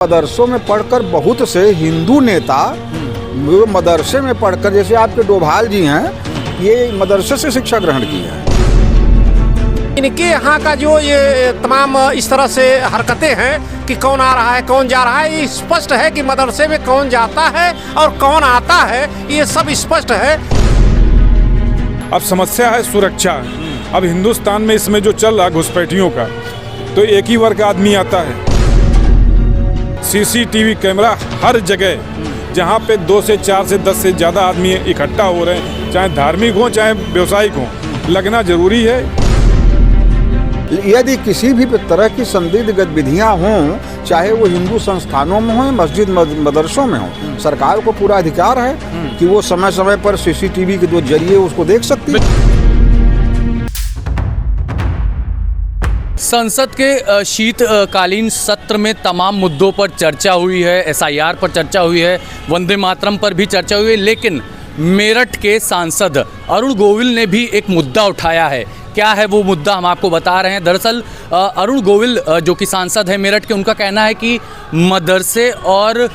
मदरसों में पढ़कर बहुत से हिंदू नेता वो मदरसे में पढ़कर, जैसे आपके डोभाल जी हैं, ये मदरसे से शिक्षा ग्रहण की है। इनके यहाँ का जो ये तमाम इस तरह से हरकतें हैं कि कौन आ रहा है कौन जा रहा है, ये स्पष्ट है कि मदरसे में कौन जाता है और कौन आता है, ये सब स्पष्ट है। अब समस्या है सुरक्षा। अब हिंदुस्तान में इसमें जो चल रहा घुसपैठियों का, तो एक ही वर्ग का आदमी आता है। सीसीटीवी कैमरा हर जगह, जहाँ पे 2 से 4 से 10 से ज़्यादा आदमी इकट्ठा हो रहे हैं, चाहे धार्मिक हो चाहे व्यवसायिक हो, लगना जरूरी है। यदि किसी भी तरह की संदिग्ध गतिविधियाँ हों, चाहे वो हिंदू संस्थानों में हों, मस्जिद मदरसों में हों, सरकार को पूरा अधिकार है कि वो समय समय पर सीसीटीवी के जो जरिए उसको देख सकती है। संसद के शीतकालीन सत्र में तमाम मुद्दों पर चर्चा हुई है। एसआईआर पर चर्चा हुई है, वंदे मातरम पर भी चर्चा हुई है, लेकिन मेरठ के सांसद अरुण गोविल ने भी एक मुद्दा उठाया है। क्या है वो मुद्दा, हम आपको बता रहे हैं। दरअसल अरुण गोविल जो कि सांसद है मेरठ के, उनका कहना है कि मदरसे और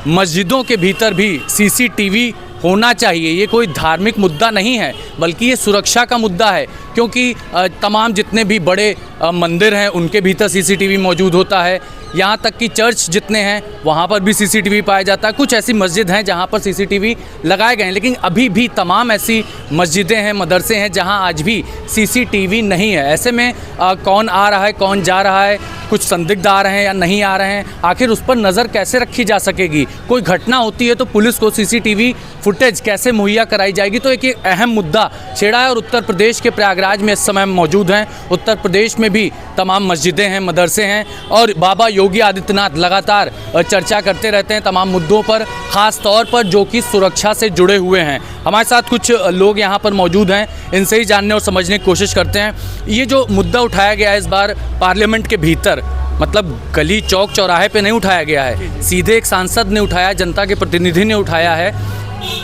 मस्जिदों के भीतर भी सीसीटीवी होना चाहिए। ये कोई धार्मिक मुद्दा नहीं है, बल्कि ये सुरक्षा का मुद्दा है, क्योंकि तमाम जितने भी बड़े मंदिर हैं उनके भीतर सीसीटीवी मौजूद होता है। यहाँ तक कि चर्च जितने हैं वहाँ पर भी सीसीटीवी पाया जाता है। कुछ ऐसी मस्जिद हैं जहाँ पर सीसीटीवी लगाए गए हैं, लेकिन अभी भी तमाम ऐसी मस्जिदें हैं, मदरसे हैं जहाँ आज भी सीसीटीवी नहीं है। ऐसे में कौन आ रहा है कौन जा रहा है, कुछ संदिग्ध आ रहे हैं या नहीं आ रहे हैं, आखिर उस पर नज़र कैसे रखी जा सकेगी। कोई घटना होती है तो पुलिस को सीसीटीवी फुटेज कैसे मुहैया कराई जाएगी, तो एक अहम मुद्दा छेड़ा है। और उत्तर प्रदेश के प्रयागराज में इस समय मौजूद हैं। उत्तर प्रदेश में भी तमाम मस्जिदें हैं, मदरसे हैं, और बाबा योगी आदित्यनाथ लगातार चर्चा करते रहते हैं तमाम मुद्दों पर, ख़ास तौर पर जो कि सुरक्षा से जुड़े हुए हैं। हमारे साथ कुछ लोग यहाँ पर मौजूद हैं, इनसे ही जानने और समझने की कोशिश करते हैं। ये जो मुद्दा उठाया गया है इस बार पार्लियामेंट के भीतर, मतलब गली चौक चौराहे पे नहीं उठाया गया है, सीधे एक सांसद ने उठाया, जनता के प्रतिनिधि ने उठाया है।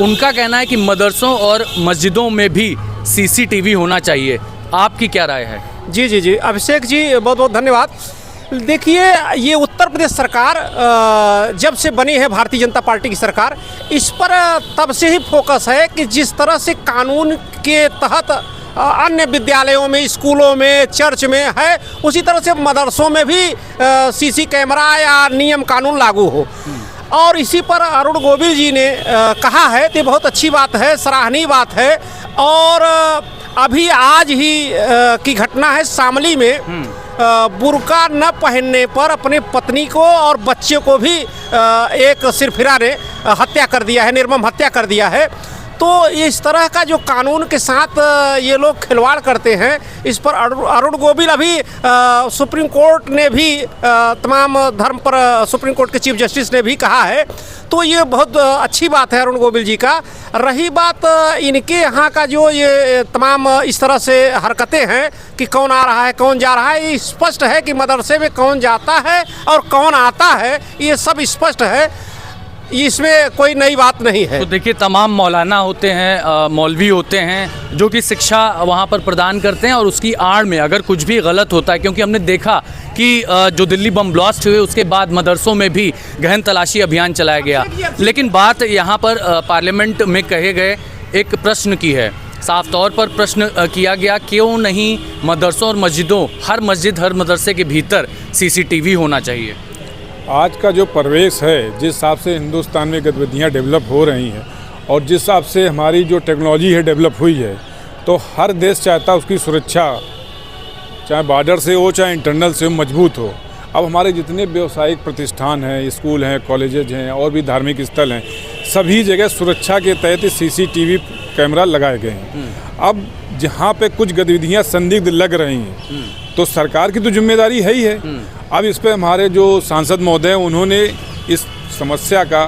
उनका कहना है कि मदरसों और मस्जिदों में भी सीसीटीवी होना चाहिए। आपकी क्या राय है? जी अभिषेक जी, बहुत बहुत धन्यवाद। देखिए, ये उत्तर प्रदेश सरकार जब से बनी है, भारतीय जनता पार्टी की सरकार, इस पर तब से ही फोकस है कि जिस तरह से कानून के तहत अन्य विद्यालयों में, स्कूलों में, चर्च में है, उसी तरह से मदरसों में भी सीसी कैमरा या नियम कानून लागू हो। और इसी पर अरुण गोविल जी ने कहा है, तो बहुत अच्छी बात है, सराहनीय बात है। और अभी आज ही की घटना है, शामली में बुर्का न पहनने पर अपने पत्नी को और बच्चे को भी एक सिरफिरा ने हत्या कर दिया है, निर्मम हत्या कर दिया है। तो इस तरह का जो कानून के साथ ये लोग खिलवाड़ करते हैं, इस पर अरुण गोविल अभी सुप्रीम कोर्ट ने भी तमाम धर्म पर सुप्रीम कोर्ट के चीफ जस्टिस ने भी कहा है। तो ये बहुत अच्छी बात है अरुण गोविल जी का। रही बात इनके यहाँ का जो ये तमाम इस तरह से हरकतें हैं कि कौन आ रहा है कौन जा रहा है, ये स्पष्ट है कि मदरसे में कौन जाता है और कौन आता है, ये सब स्पष्ट है, इसमें कोई नई बात नहीं है। तो देखिए, तमाम मौलाना होते हैं, मौलवी होते हैं जो कि शिक्षा वहाँ पर प्रदान करते हैं, और उसकी आड़ में अगर कुछ भी गलत होता है, क्योंकि हमने देखा कि जो दिल्ली बम ब्लास्ट हुए उसके बाद मदरसों में भी गहन तलाशी अभियान चलाया गया। लेकिन बात यहाँ पर पार्लियामेंट में कहे गए एक प्रश्न की है, साफ तौर पर प्रश्न किया गया, क्यों नहीं मदरसों और मस्जिदों, हर मस्जिद हर मदरसे के भीतर सीसीटीवी होना चाहिए। आज का जो परिवेश है, जिस हिसाब से हिंदुस्तान में गतिविधियाँ डेवलप हो रही हैं और जिस हिसाब से हमारी जो टेक्नोलॉजी है डेवलप हुई है, तो हर देश चाहता है उसकी सुरक्षा, चाहे बॉर्डर से हो चाहे इंटरनल से हो, मजबूत हो। अब हमारे जितने व्यावसायिक प्रतिष्ठान हैं, स्कूल हैं, कॉलेजेज हैं और भी धार्मिक स्थल हैं, सभी जगह सुरक्षा के तहत सीसीटीवी कैमरा लगाए गए हैं। अब जहाँ पे कुछ गतिविधियाँ संदिग्ध लग रही हैं, तो सरकार की तो जिम्मेदारी है ही है। अब इस पे हमारे जो सांसद महोदय हैं, उन्होंने इस समस्या का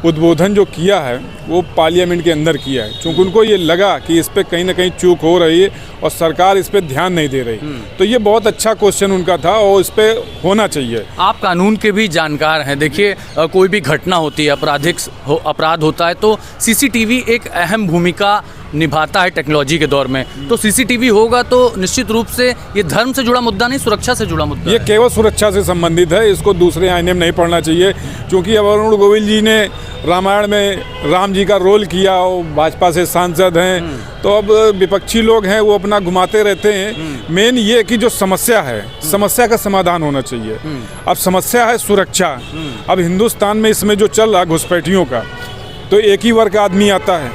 उद्बोधन जो किया है वो पार्लियामेंट के अंदर किया है, क्योंकि उनको ये लगा कि इस पे कहीं ना कहीं चूक हो रही है और सरकार इस पे ध्यान नहीं दे रही। तो ये बहुत अच्छा क्वेश्चन उनका था और इस पे होना चाहिए। आप कानून के भी जानकार हैं। देखिए, कोई भी घटना होती है, अपराध होता है, तो सीसीटीवी एक अहम भूमिका निभाता है टेक्नोलॉजी के दौर में। तो सीसीटीवी होगा तो निश्चित रूप से ये धर्म से जुड़ा मुद्दा नहीं, सुरक्षा से जुड़ा मुद्दा ये है। केवल सुरक्षा से संबंधित है, इसको दूसरे आईने में नहीं पढ़ना चाहिए। क्योंकि अब अरुण गोविल जी ने रामायण में राम जी का रोल किया, वो भाजपा से सांसद हैं, तो अब विपक्षी लोग हैं वो अपना घुमाते रहते हैं। मेन ये कि जो समस्या है, समस्या का समाधान होना चाहिए। अब समस्या है सुरक्षा। अब हिंदुस्तान में इसमें जो चल रहा घुसपैठियों का, तो एक ही वर्ग का आदमी आता है,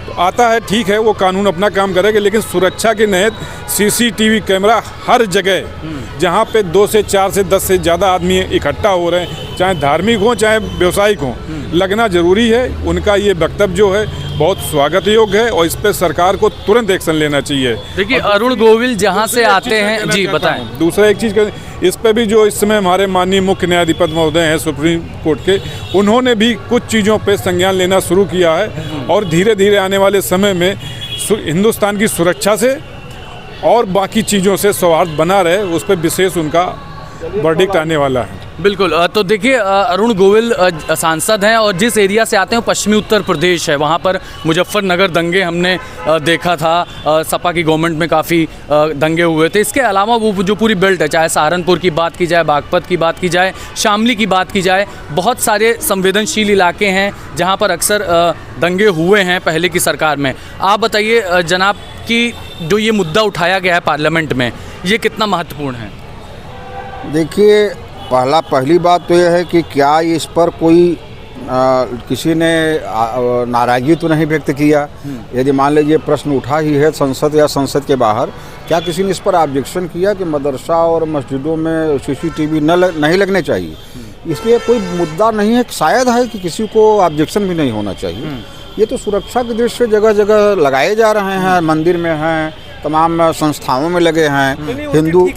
तो आता है ठीक है, वो कानून अपना काम करेगा, लेकिन सुरक्षा के नियत सीसीटीवी कैमरा हर जगह, जहाँ पे 2 से 4 से 10 से ज़्यादा आदमी इकट्ठा हो रहे हैं, चाहे धार्मिक हो चाहे व्यावसायिक हो, लगना जरूरी है। उनका ये वक्तव्य जो है बहुत स्वागत योग्य है और इस पर सरकार को तुरंत एक्शन लेना चाहिए। देखिए अरुण गोविल जहाँ से आते हैं, जी बताएं। दूसरा एक चीज़ इस पे भी जो इस समय हमारे माननीय मुख्य न्यायाधिपति महोदय हैं सुप्रीम कोर्ट के, उन्होंने भी कुछ चीज़ों पे संज्ञान लेना शुरू किया है और धीरे धीरे आने वाले समय में हिंदुस्तान की सुरक्षा से और बाकी चीज़ों से सौहार्द बना रहे, उस पर विशेष उनका वर्डिक्ट आने वाला है। बिल्कुल। तो देखिए अरुण गोविल सांसद हैं और जिस एरिया से आते हैं पश्चिमी उत्तर प्रदेश है, वहाँ पर मुजफ्फरनगर दंगे हमने देखा था, सपा की गवर्नमेंट में काफ़ी दंगे हुए थे। इसके अलावा वो जो पूरी बेल्ट है, चाहे सहारनपुर की बात की जाए, बागपत की बात की जाए, शामली की बात की जाए, बहुत सारे संवेदनशील इलाके हैं जहाँ पर अक्सर दंगे हुए हैं पहले की सरकार में। आप बताइए जनाब कि जो ये मुद्दा उठाया गया है पार्लियामेंट में, ये कितना महत्वपूर्ण है? देखिए, पहली बात तो यह है कि क्या इस पर कोई किसी ने नाराज़गी तो नहीं व्यक्त किया। यदि मान लीजिए प्रश्न उठा ही है संसद या संसद के बाहर, क्या किसी ने इस पर ऑब्जेक्शन किया कि मदरसा और मस्जिदों में सीसीटीवी नहीं लगने चाहिए? इसलिए कोई मुद्दा नहीं है, शायद है कि किसी को ऑब्जेक्शन भी नहीं होना चाहिए। ये तो सुरक्षा की दृष्टि से जगह जगह लगाए जा रहे हैं, मंदिर में हैं, तमाम संस्थाओं में लगे हैं, हिंदू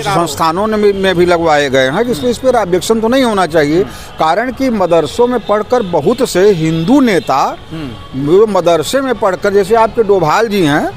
संस्थानों में भी लगवाए गए हैं, जिसमें इस पर ऑब्जेक्शन तो नहीं होना चाहिए। कारण कि मदरसों में पढ़कर बहुत से हिंदू नेता मदरसे में पढ़कर, जैसे आपके डोभाल जी हैं,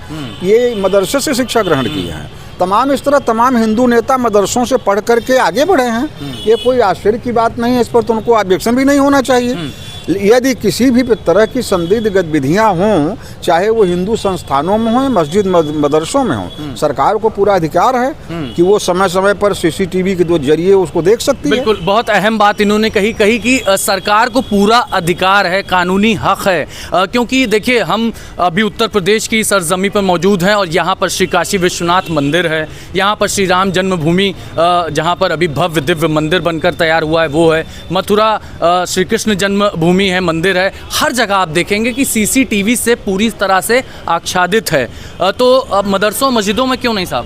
ये मदरसे से शिक्षा ग्रहण किए हैं। तमाम इस तरह तमाम हिंदू नेता मदरसों से पढ़ करके आगे बढ़े हैं। ये कोई आश्चर्य की बात नहीं है, इस पर तो उनको ऑब्जेक्शन भी नहीं होना चाहिए। यदि किसी भी तरह की संदिग्ध गतिविधियां हों, चाहे वो हिंदू संस्थानों में हों, मस्जिद मदरसों में हों, सरकार को पूरा अधिकार है कि वो समय समय पर सीसीटीवी के जरिए उसको देख सकती है। बिल्कुल, बहुत अहम बात इन्होंने कही कि सरकार को पूरा अधिकार है, कानूनी हक है। क्योंकि देखिए हम अभी उत्तर प्रदेश की सरजमी पर मौजूद हैं और यहाँ पर श्री काशी विश्वनाथ मंदिर है, यहाँ पर श्री राम जन्मभूमि जहाँ पर अभी भव्य दिव्य मंदिर बनकर तैयार हुआ है वो है, मथुरा श्री कृष्ण जन्मभूमि है, मंदिर है। हर जगह आप देखेंगे कि सीसीटीवी से पूरी तरह से आच्छादित है। तो अब मदरसों मस्जिदों में क्यों नहीं साहब?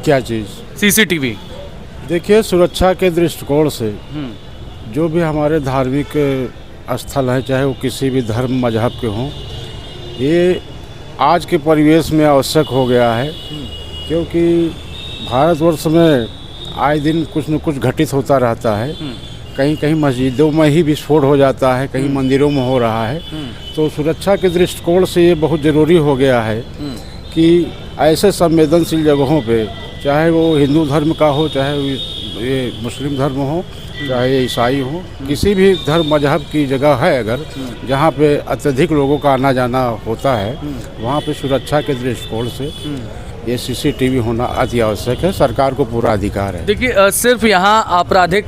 क्या चीज़? सीसीटीवी। देखिए, सुरक्षा के दृष्टिकोण से जो भी हमारे धार्मिक स्थल हैं, चाहे वो किसी भी धर्म मजहब के हों, ये आज के परिवेश में आवश्यक हो गया है। क्योंकि भारतवर्ष में आए दिन कुछ न कुछ घटित होता रहता है। कहीं कहीं मस्जिदों में ही विस्फोट हो जाता है, कहीं मंदिरों में हो रहा है। तो सुरक्षा के दृष्टिकोण से ये बहुत ज़रूरी हो गया है कि ऐसे संवेदनशील जगहों पे, चाहे वो हिंदू धर्म का हो, चाहे ये मुस्लिम धर्म हो, चाहे ये ईसाई हो, किसी भी धर्म मजहब की जगह है अगर जहाँ पे अत्यधिक लोगों का आना जाना होता है, वहाँ पे सुरक्षा के दृष्टिकोण से ये सीसीटीवी होना अति आवश्यक है। सरकार को पूरा अधिकार है। देखिए, सिर्फ यहाँ आपराधिक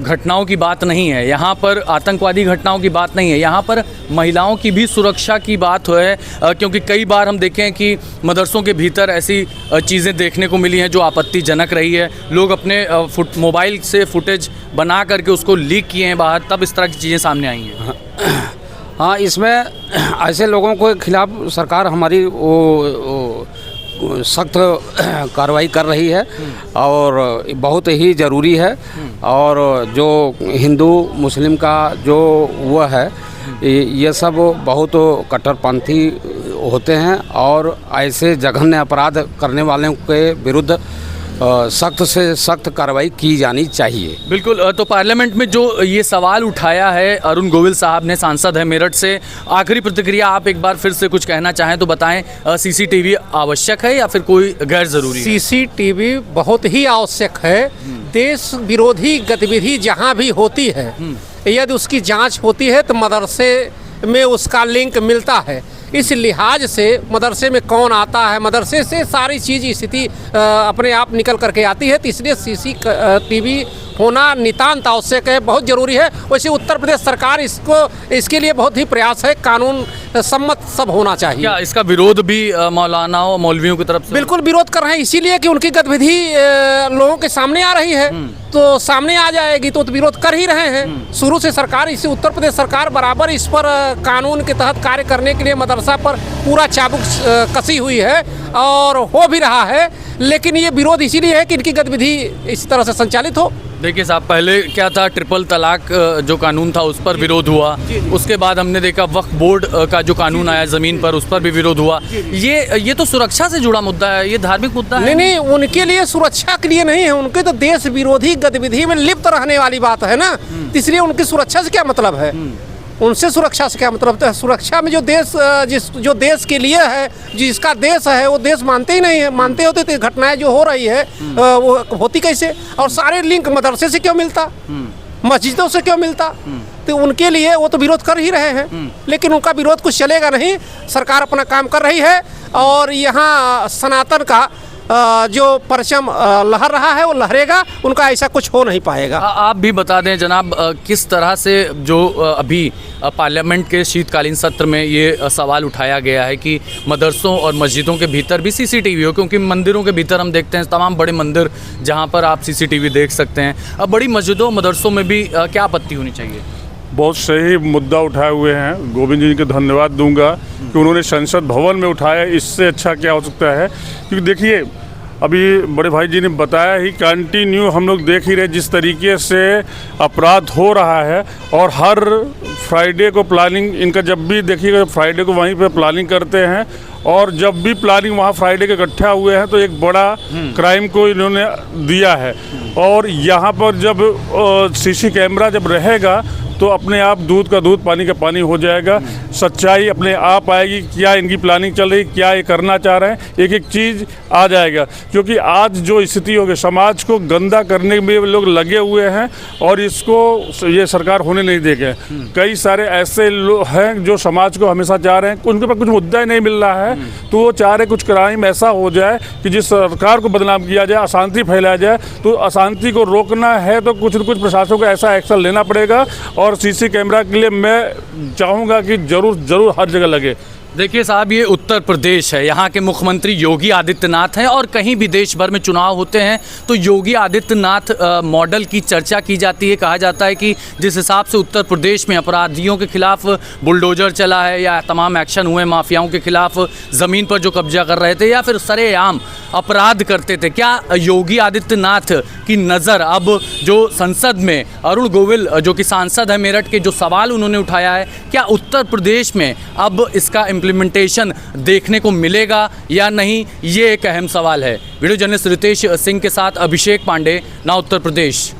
घटनाओं की बात नहीं है, यहाँ पर आतंकवादी घटनाओं की बात नहीं है, यहाँ पर महिलाओं की भी सुरक्षा की बात है। क्योंकि कई बार हम देखें कि मदरसों के भीतर ऐसी चीज़ें देखने को मिली हैं जो आपत्तिजनक रही है। लोग अपने मोबाइल से फुटेज बना करके उसको लीक किए हैं बाहर, तब इस तरह की चीज़ें सामने आई हैं। हाँ, इसमें ऐसे लोगों के खिलाफ सरकार हमारी सख्त कार्रवाई कर रही है और बहुत ही ज़रूरी है। और जो हिंदू मुस्लिम का जो वो है, ये सब बहुत कट्टरपंथी होते हैं और ऐसे जघन्य अपराध करने वालों के विरुद्ध सख्त से सख्त कार्रवाई की जानी चाहिए। बिल्कुल। तो पार्लियामेंट में जो ये सवाल उठाया है अरुण गोविल साहब ने, सांसद है मेरठ से, आखिरी प्रतिक्रिया आप एक बार फिर से कुछ कहना चाहें तो बताएं। सीसीटीवी आवश्यक है या फिर कोई गैर ज़रूरी? सीसीटीवी बहुत ही आवश्यक है। देश विरोधी गतिविधि जहाँ भी होती है, यदि उसकी जांच होती है तो मदरसे में उसका लिंक मिलता है। इस लिहाज से मदरसे में कौन आता है, मदरसे से सारी चीज़ स्थिति अपने आप निकल करके आती है। तो इसलिए CCTV होना नितांत आवश्यक है, बहुत ज़रूरी है। वैसे उत्तर प्रदेश सरकार इसके लिए बहुत ही प्रयास है, कानून सम्मत सब होना चाहिए। क्या इसका विरोध भी मौलानाओं और मौलवियों की तरफ से? बिल्कुल विरोध कर रहे हैं, इसीलिए कि उनकी गतिविधि लोगों के सामने आ रही है। तो सामने आ जाएगी तो विरोध कर ही रहे हैं। शुरू से सरकार, इसी उत्तर प्रदेश सरकार बराबर इस पर कानून के तहत कार्य करने के लिए मदरसा पर पूरा चाबुक कसी हुई है और हो भी रहा है। लेकिन ये विरोध इसीलिए है कि इनकी गतिविधि इस तरह से संचालित हो। देखिए साहब, पहले क्या था, ट्रिपल तलाक जो कानून था उस पर विरोध हुआ। उसके बाद हमने देखा वक्फ बोर्ड का जो कानून आया ज़मीन पर, उस पर भी विरोध हुआ। ये तो सुरक्षा से जुड़ा मुद्दा है, ये धार्मिक मुद्दा है। नहीं, उनके लिए सुरक्षा के लिए नहीं है, उनके तो देश विरोधी गतिविधि में लिप्त रहने वाली बात है ना। इसलिए उनकी सुरक्षा से क्या मतलब है? उनसे सुरक्षा से क्या मतलब है? सुरक्षा में जो देश के लिए है, जिसका देश है, वो देश मानते ही नहीं है। मानते होते तो घटनाएं जो हो रही है वो होती कैसे? और सारे लिंक मदरसे से क्यों मिलता, मस्जिदों से क्यों मिलता? तो उनके लिए वो तो विरोध कर ही रहे हैं, लेकिन उनका विरोध कुछ चलेगा नहीं। सरकार अपना काम कर रही है और यहाँ सनातन का जो परचम लहर रहा है वो लहरेगा, उनका ऐसा कुछ हो नहीं पाएगा। आप भी बता दें जनाब, किस तरह से जो अभी पार्लियामेंट के शीतकालीन सत्र में ये सवाल उठाया गया है कि मदरसों और मस्जिदों के भीतर भी CCTV हो, क्योंकि मंदिरों के भीतर हम देखते हैं तमाम बड़े मंदिर जहां पर आप CCTV देख सकते हैं। अब बड़ी मस्जिदों मदरसों में भी क्या आपत्ति होनी चाहिए? बहुत सही मुद्दा उठाए हुए हैं। गोविंद जी को धन्यवाद दूंगा कि उन्होंने संसद भवन में उठाया। इससे अच्छा क्या हो सकता है? क्योंकि देखिए, अभी बड़े भाई जी ने बताया ही, कंटिन्यू हम लोग देख ही रहे जिस तरीके से अपराध हो रहा है। और हर फ्राइडे को प्लानिंग इनका, जब भी देखिएगा फ्राइडे को वहीं पे प्लानिंग करते हैं। और जब भी प्लानिंग वहाँ फ्राइडे के इकट्ठा हुए हैं तो एक बड़ा क्राइम को इन्होंने दिया है। और यहाँ पर जब CC कैमरा जब रहेगा तो अपने आप दूध का दूध, पानी का पानी हो जाएगा। सच्चाई अपने आप आएगी, क्या इनकी प्लानिंग चल रही, क्या ये करना चाह रहे हैं, एक एक चीज़ आ जाएगा। क्योंकि आज जो स्थिति हो गई, समाज को गंदा करने में लोग लगे हुए हैं और इसको ये सरकार होने नहीं देगी। कई सारे ऐसे लोग हैं जो समाज को हमेशा चाह रहे हैं, उनके पास कुछ मुद्दा ही नहीं मिल रहा है तो वो चाह रहे कुछ क्राइम ऐसा हो जाए कि जिस सरकार को बदनाम किया जाए, अशांति फैलाया जाए। तो अशांति को रोकना है तो कुछ न कुछ प्रशासन को ऐसा एक्शन लेना पड़ेगा। और CC कैमरा के लिए मैं चाहूँगा कि ज़रूर हर जगह लगे। देखिए साहब, ये उत्तर प्रदेश है, यहाँ के मुख्यमंत्री योगी आदित्यनाथ हैं और कहीं भी देश भर में चुनाव होते हैं तो योगी आदित्यनाथ मॉडल की चर्चा की जाती है। कहा जाता है कि जिस हिसाब से उत्तर प्रदेश में अपराधियों के खिलाफ बुलडोजर चला है या तमाम एक्शन हुए माफियाओं के खिलाफ, ज़मीन पर जो कब्जा कर रहे थे या फिर सरेआम अपराध करते थे, क्या योगी आदित्यनाथ की नज़र अब जो संसद में अरुण गोविल जो कि सांसद है मेरठ के, जो सवाल उन्होंने उठाया है, क्या उत्तर प्रदेश में अब इसका इम्प्लीमेंटेशन देखने को मिलेगा या नहीं, ये एक अहम सवाल है। वीडियो जर्नलिस्ट रितेश सिंह के साथ अभिषेक पांडे, ना उत्तर प्रदेश।